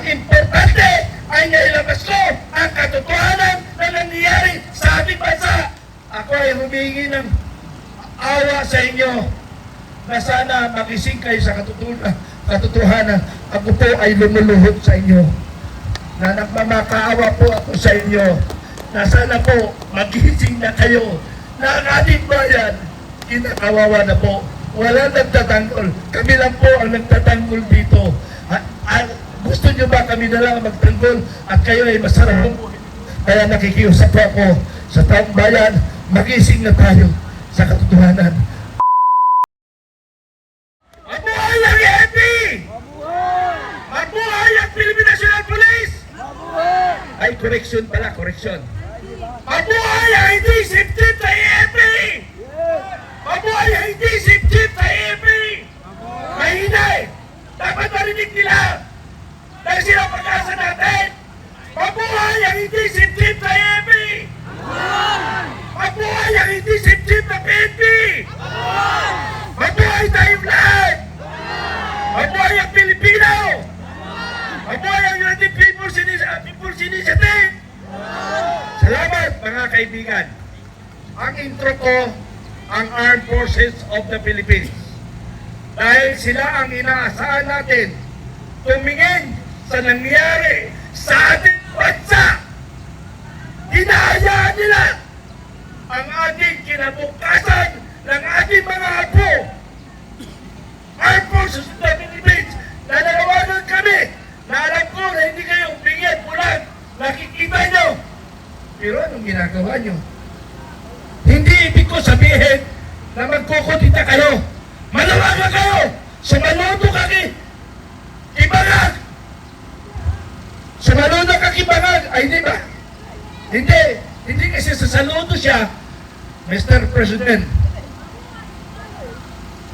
Ang importante ay nailabas ko ang katotohanan na nangyayari sa ating bansa. Ako ay humingi ng awa sa inyo na sana makising kayo sa katotohanan. Ako po ay lumuluhod sa inyo na nagmamakaawa po ako sa inyo na sana po magising na kayo na ang ating bayan kinakawawa na po. Wala nagtatanggol. Kami lang po ang nagtatanggol dito. Gusto nyo ba kami na lang magtanggol at kayo ay masarap? Kaya nakikiusap po ako sa taong bayan, magising na tayo sa katotohanan. Mabuhay ang EFP! Mabuhay ang Philippine National Police! Ay, correction pala, correction. Mabuhay ang hindi sip-tip na EFP! Mabuhay ang hindi sip-tip na EFP! Mahina eh! Dapat marinig nila! Dahil sila pag-asa natin! Mabuhay ang hindi sip-tip na EFP! Mabuhay ang hindi sip-tip na PNP! Mabuhay tayong lahat! Mabuhay ang Pilipino! Mabuhay ang United People's Initiative! Salamat mga kaibigan! Ang intro ko, ang Armed Forces of the Philippines. Dahil sila ang inaasahan natin tumingin sa nangyari sa ating bansa. Hinahayaan nila ang ating kinabukasan ng ating mga apo. Armed Forces of the Philippines, nananawagan kami na alam ko na hindi kayo bigyan pulang nakikita nyo. Pero anong ginagawa nyo? Hindi ibig ko sabihin na magkukutita kayo. Manawagan kayo! Sumaludo ka kibangag! Sumaludo ka kibangag! Ay, di ba? Hindi kasi sasaludo siya, Mr. President.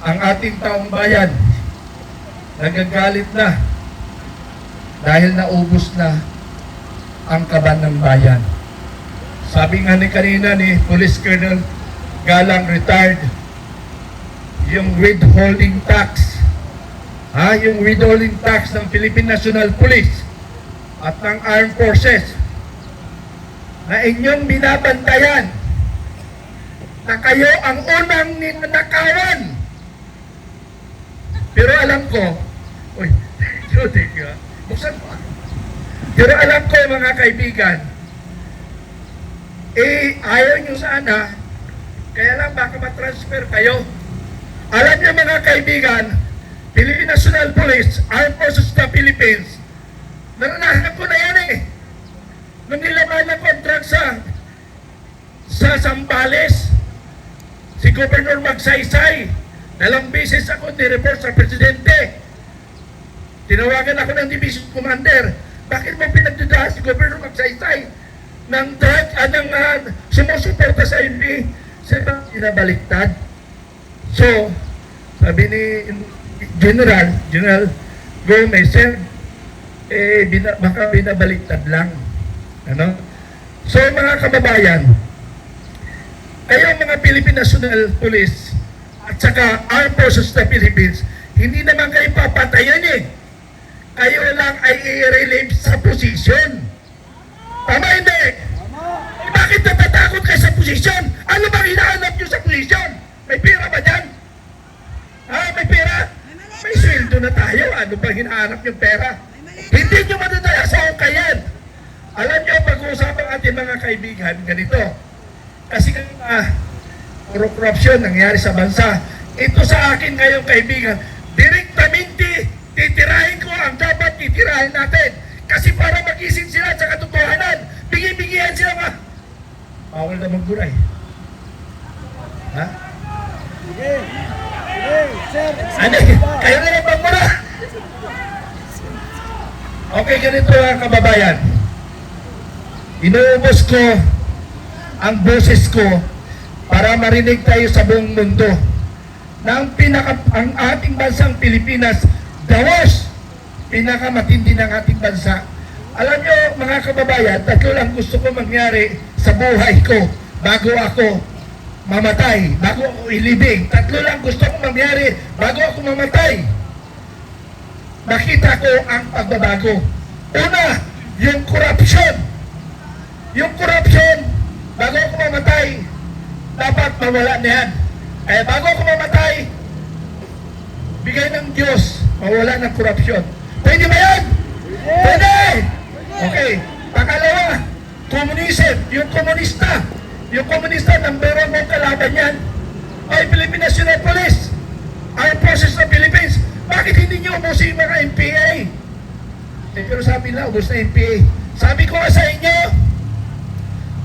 Ang ating taong bayan, nagagalit na dahil naubos na ang kaban ng bayan. Sabi nga ni kanina ni Police Colonel Galang retired, yung withholding tax, yung withholding tax ng Philippine National Police at ng Armed Forces na inyong binabantayan na kayo ang unang ninanakawan. Pero alam ko, buksan mo. Pero alam ko mga kaibigan, ayaw nyo sana, kaya lang baka matransfer kayo. Alam niyo mga kaibigan, Philippine National Police, Armed Forces of the Philippines, naranasan ko na yan eh. Nung nilaban ng contract sa Zambales, si Governor Magsaysay, 2 beses ako ni-report sa Presidente. Tinawagan ako ng Division Commander, bakit mo pinagdudahan si Governor Magsaysay ng sumusuporta sa MP? Sila pinabaliktad. So, sabi ni General Gomez, baka binabaliktad lang. Ano? So, mga kababayan, kayo mga Philippine National Police at saka Armed Forces of the Philippines, hindi naman kayo papatayan eh. Kayo lang ay i-relieve sa posisyon. Tama hindi? Bakit natatakot kayo sa posisyon? Ano bang hinahanap nyo sa posisyon? May pera ba dyan? May pera? May sweldo na tayo. Ano bang hinahanap yung pera? Hindi nyo madadala sa okayan. Alam nyo, pag-uusapan ating mga kaibigan, ganito. Kasi puro corruption nangyari sa bansa. Ito sa akin ngayong kaibigan, direktamente titirahin ko ang dapat titirahin natin. Kasi para magising sila sa katotohanan, bigyan sila nga. Bawal na magburay. Ha? Sige, sir. Ano? Kayo na lang magmura. Okay, ganito mga kababayan. Inuubos ko ang boses ko para marinig tayo sa buong mundo na ang ating bansang Pilipinas, dawas, pinakamatindi ng ating bansa. Alam nyo mga kababayan, 3 lang gusto ko mangyari sa buhay ko bago ako mamatay, bago ako ilibing. 3 lang gusto ko mangyari bago ako mamatay. Makita ko ang pagbabago. Una, yung corruption. Yung corruption, bago ako mamatay, dapat mawala na yan. Kaya bago ako mamatay, bigay ng Diyos, mawala ng corruption. Pwede ba yan? Pwede! Okay. Pangalawa, communism, yung komunista. Yung komunista, number one mong kalaban yan ay Philippine National Police. Ang process ng Philippines. Bakit hindi nyo ubusin yung mga NPA? Pero sabi na, ubus na NPA. Sabi ko nga sa inyo,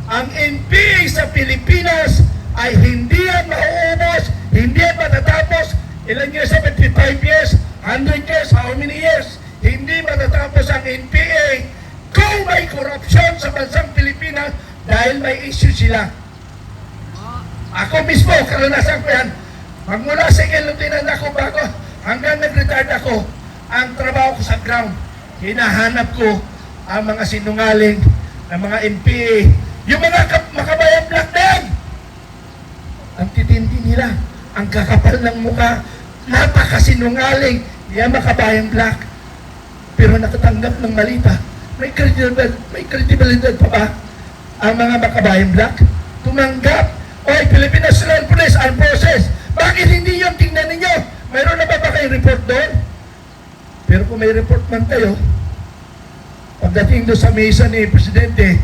ang NPA sa Pilipinas ay hindi yan mauubos, hindi yan matatapos. Ilan years? 75 years, 100 years, how many years? Hindi matatapos ang NPA kung may korupsyon sa bansang Pilipinas dahil may issue sila. Ako mismo, karanasan ko yan. Magmula second lieutenant ako bago hanggang nag-retired ako, ang trabaho ko sa ground, hinahanap ko ang mga sinungaling ng mga NPA. Yung mga makabayang black na yan, ang titindi nila, ang kakapal ng mukha, napakasinungaling, yan makabayang black. Pero nakatanggap ng malita, may credibility pa ba ang mga makabayang black? Tumanggap, oy, Philippine National Police, Armed Forces, bakit hindi yung tingnan ninyo? Mayroon na ba kayong report doon? Pero kung may report man kayo, pagdating doon sa mesa ni Presidente,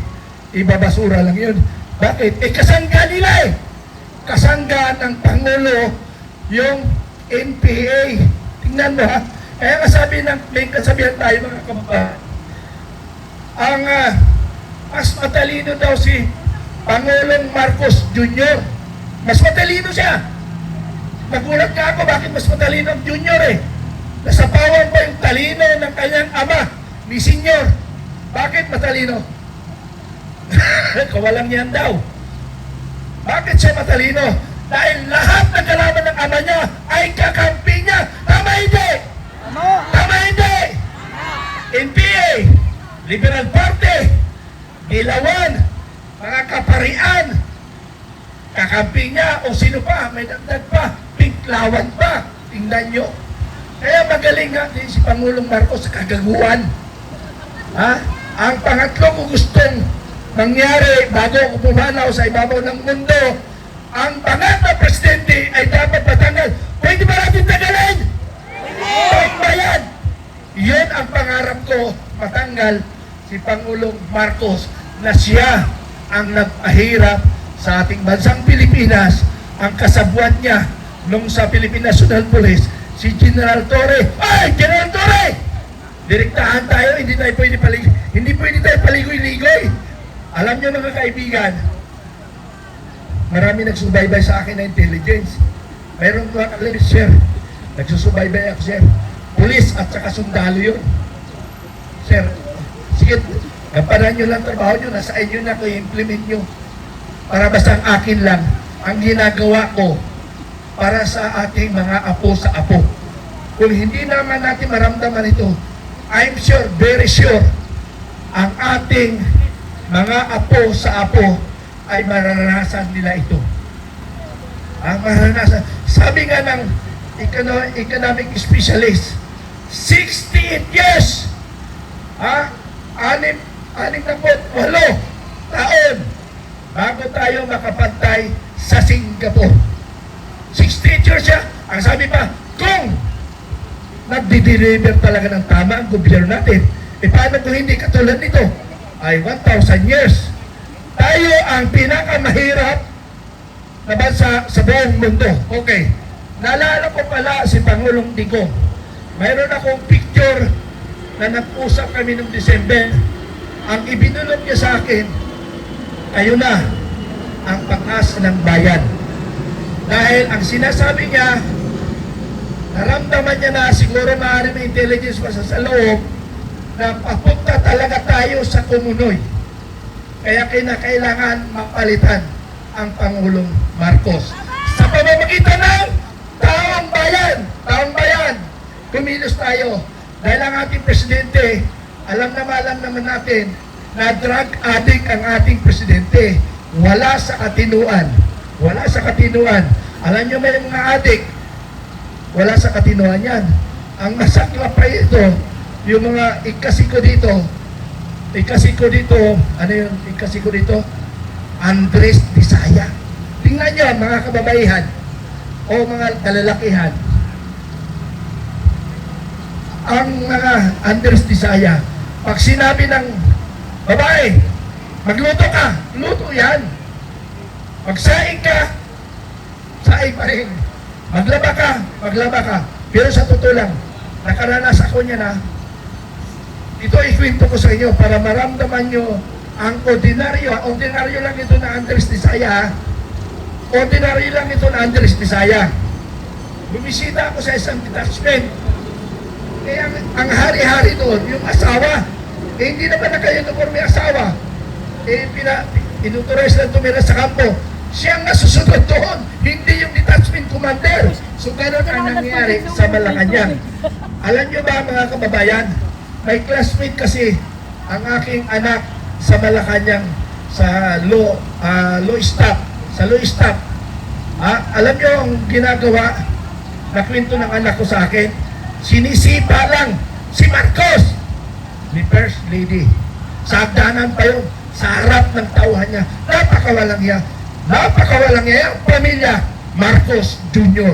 ibabasura lang yun. Bakit? Kasangga nila eh. Kasangga ng Pangulo yung NPA. Tingnan mo ha. Kaya kasabi ng, may kasabihan tayo mga kababayan. Ang mas matalino daw si Pangulong Marcos Jr. Mas matalino siya. Nagulat ka ako, bakit mas matalino ang Junior eh? Nasapawan pa yung talino ng kanyang ama, ni Senior. Bakit matalino? Kawalang yan daw. Bakit siya matalino? Dahil lahat ng kalaban ng ama niya ay kakampi niya. Tama hindi? Tama hindi? NPA, Liberal Party, Ilawan, mga kaparian, kakampi niya o sino pa, may dagdag pa, Pinklawan pa. Tingnan nyo. Kaya magaling nga din si Pangulong Marcos sa kagaguhan. Ha? Ang pangatlo ko gustong mangyari bago ako pumanaw sa ibabaw ng mundo, ang pangat na presidente ay dapat matanggal. Pwede ba natin tagalin? Pwede ba yan? Yun ang pangarap ko, matanggal si Pangulong Marcos na siya ang nagpahirap sa ating bansang Pilipinas. Ang kasabwat niya nung sa Philippine National Police, si General Torre. Ay! General Torre! Direktahan tayo, hindi pwede tayo paligoy-ligoy. Alam nyo mga kaibigan, marami nagsubaybay sa akin na intelligence. Mayroon ko ang limit, sir. Nagsusubaybay ako, sir. Pulis at saka sundalo yun. Sir, sige, gampanan nyo lang trabaho nyo, nasa inyo na ko i-implement nyo. Para basta ang akin lang, ang ginagawa ko para sa ating mga apo sa apo. Kung hindi naman natin maramdaman ito, I'm sure, very sure, ang ating mga apo sa apo ay mararanasan nila ito. Ang mararanasan. Sabi nga ng economic specialist, 68 years, 68 taon bago tayo makapantay sa Singapore. 68 years siya. Ang sabi pa, kung nagdi-deliver talaga ng tama ang gobyerno natin, paano kung hindi katulad nito? Ay 1,000 years. Tayo ang pinakamahirap na bansa sa buong mundo. Okay. Naalala ko pala si Pangulong Digong. Mayroon akong picture na nag-usap kami noong December. Ang ibinulot niya sa akin, ayun na, ang pag-asa ng bayan. Dahil ang sinasabi niya, naramdaman niya na siguro maaari may intelligence pa sa loob na papunta talaga tayo sa kumunoy. Kaya kinakailangan mapalitan ang Pangulong Marcos. Sa pamamagitan ng taong bayan, kumilos tayo. Dahil ang ating presidente, alam naman natin na drug addict ang ating presidente. Wala sa katinuan. Alam nyo may mga addict, wala sa katinuan yan. Ang masakla pa ito, yung mga ikasiko dito, ikasiko dito, ano yung ikasiko dito? Andres Disaya. Tingnan nyo, mga kababaihan o mga kalalakihan. Ang mga Andres Disaya, pag sinabi ng babae, magluto ka, luto yan. Magsaing ka, saing pa rin. Maglaba ka, maglaba ka. Pero sa totoo lang, nakaranas ako niya na, ito ikwento ko sa inyo para maramdaman nyo ang ordinaryo lang ito na Andres Disaya. Ordinaryo lang ito na Andres Disaya. Bumisita ako sa isang detachment. Eh, ang hari-hari doon, yung asawa, eh, hindi naman naka-uniforme asawa. Eh, inutures lang tumira sa kampo. Siyang nasusunod doon, hindi yung detachment commander. So, ganun ang nangyari sa Malacanang. Alam nyo ba, mga kababayan, may classmate kasi ang aking anak sa Malacanang sa law staff. Sa law staff. Alam nyo ang ginagawa na kwento ng anak ko sa akin? Sinisipa lang si Marcos ni First Lady. Sa hagdanan pa yun, sa harap ng tauhan niya. Napakawalang niya ang pamilya Marcos Jr.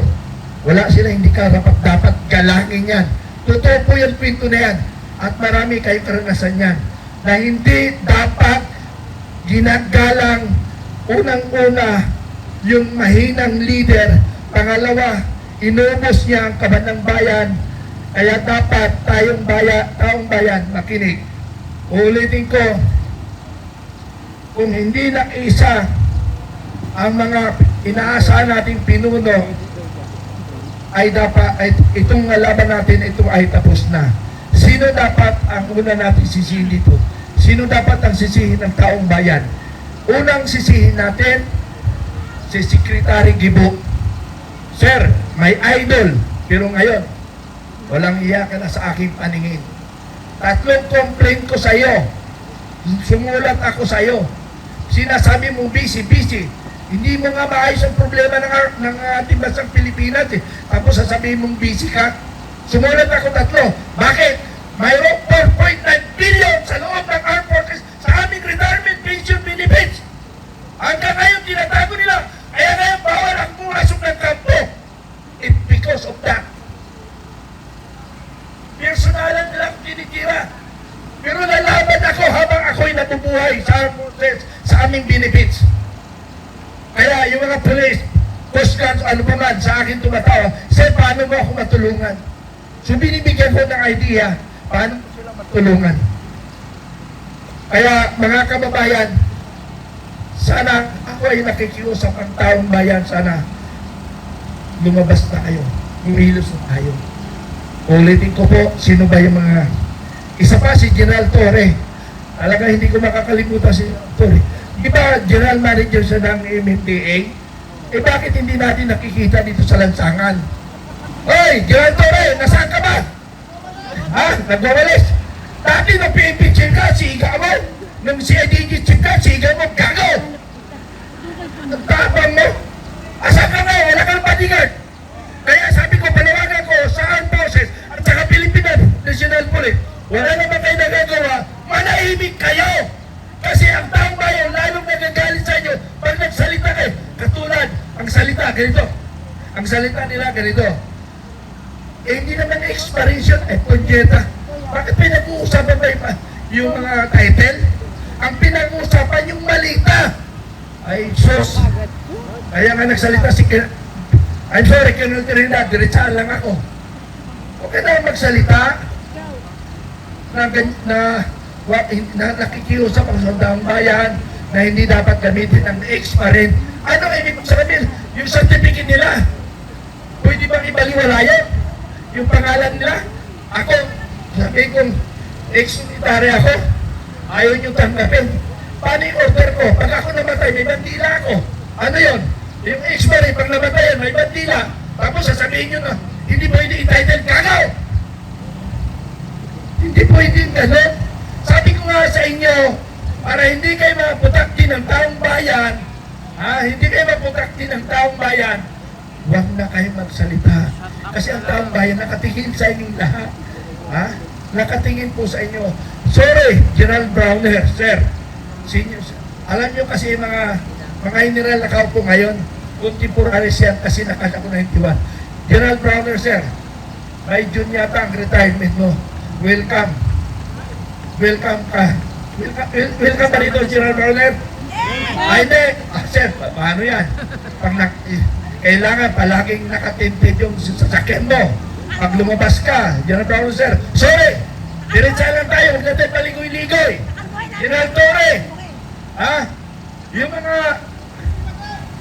Wala sila, hindi ka dapat galangin yan. Totoo po yung kwento na yan. At marami kayo karanasan yan. Na hindi dapat ginagalang unang-una yung mahinang leader. Pangalawa, inubos niya ang kaban ng bayan. Kaya dapat taong bayan makinig. Ulitin ko, kung hindi na isa ang mga inaasahan nating pinuno, ay dapat itong laban natin ito ay tapos na. Sino dapat ang una natin sisihin dito? Sino dapat ang sisihin ng taong bayan? Unang sisihin natin si Secretary Gibo. Sir, may idol, pero ngayon walang iyakan na sa aking paningin. 3 complaint ko sa iyo. Sumulat ako sa iyo. Sinasabi mo busy. Hindi mo nga maayos ang problema ng ating bansang Pilipinas eh. Tapos sasabihin mong busy ka. Sumulat ako 3. Bakit? Mayroong 4.9 billion sa loob ng armed forces sa aming retirement pension benefits. Hanggang ngayon, tinatago nila. Kaya ngayon, bawal ang pumasok ng kampo. It's because of that. Personalan nila ang tinitira. Pero lalaban ako habang ako'y nabubuhay sa armed forces sa aming benefits. Kaya yung mga police, Coast Guard, ano pa man, sa akin tumatawa, sir, paano mo ako matulungan? So binibigyan ko ng idea, paano mo sila matulungan? Kaya mga kababayan, sana ako ay nakikiusap ang taong bayan, sana lumabas na kayo, umilos na tayo. Ulitin ko po, sino ba yung mga... Isa pa si General Torre. Talaga hindi ko makakalimutan si Torre. Di ba General Manager siya ng MMDA? Eh bakit hindi natin nakikita dito sa lansangan? Hoy, General Torre, nasaan ka ba? Ha? Nagwawalis? Dati nung PNP chief ka, siga mo. Nung CIDG chief ka, siga mo, gago. Nagtapang mo. Asa ka nga, wala kang bodyguard. Kaya sabi ko, panawagan ko sa armed forces at saka Philippine National Police, wala naman kayo nagagawa, manahimik kayo. Kasi ang taong bayan, lalong nagagalit sa inyo pag nagsalita kayo. Katulad, ang salita, ganito. Ang salita nila, ganito. Eh, hindi naman expiration, punyeta. Bakit pinag-uusapan ba yung mga title? Ang pinag-uusapan yung malita. Ay, sos. Kaya nga nagsalita si I'm sorry, Colonel Trinidad, diretsaan lang ako. Okay na magsalita na nakikiusap ang sandaang bayan na hindi dapat gamitin ang ex-parent. Ano ibig sabihin? Yung certificate nila, pwede bang ibaliwalayan? Yung pangalan nila? Ako, sabi kong ex-military ako, ayaw nyo tanggapin. Paano yung order ko? Pag ako namatay, may bandila ako. Ano yon? Yung ex-parent, pag namatayan, may bandila. Tapos sasabihin nyo na, hindi pwede entitled kagaw. Hindi pwede gano'n. Sabi ko nga sa inyo, para hindi kayo maputakti ng taong bayan, hindi kayo maputakti ng taong bayan, huwag na kayo magsalita. Kasi ang taong bayan nakatingin sa inyong lahat. nakatingin po sa inyo. Sorry, General Browner, sir. Senior, alam nyo kasi mga general na kaupo ngayon, contemporaries yan kasi nakasa ko 91. General Browner, sir, by June yata ang retirement mo. Welcome. Welcome ka. Welcome pa rito, General Browner? Ay, hindi. Sir, paano yan? Kailangan palaging nakatinted yung sasakyan mo. Pag lumabas ka, General Browner, sir. Sorry! Diretsa lang tayo, huwag natin paligoy-ligoy. General Torre! Ha? Yung mga...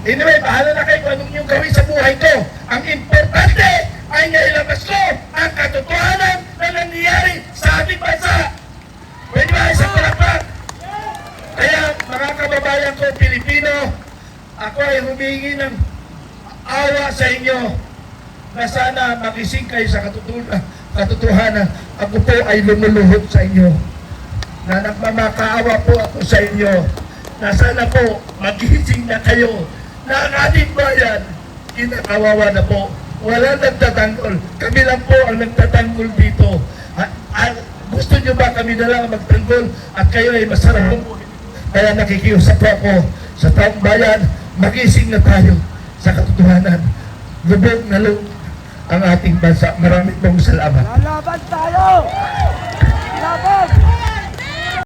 Anyway, bahala na kayo kung anong yung gawin sa buhay ko. Ang importante ay nailabas ko ang katotohanan na nangyayari sa ating bansa. Pwede ba isang palakpak? Kaya mga kababayan ko, Pilipino, ako ay humingi ng awa sa inyo na sana magising kayo sa katotohanan. Ako po ay lumuluhod sa inyo na nagmamakaawa po ako sa inyo na sana po magising na kayo na ang ating bayan kinakawawa na po. Wala nagtatanggol. Kami lang po ang nagtatanggol dito. Gusto nyo ba kami na lang magtanggol at kayo ay masarap? Kaya nakikiusap po ako sa taong bayan, magising na tayo sa katotohanan. Lubog na lubog ang ating bansa. Maraming pong salamat. Lalaban tayo!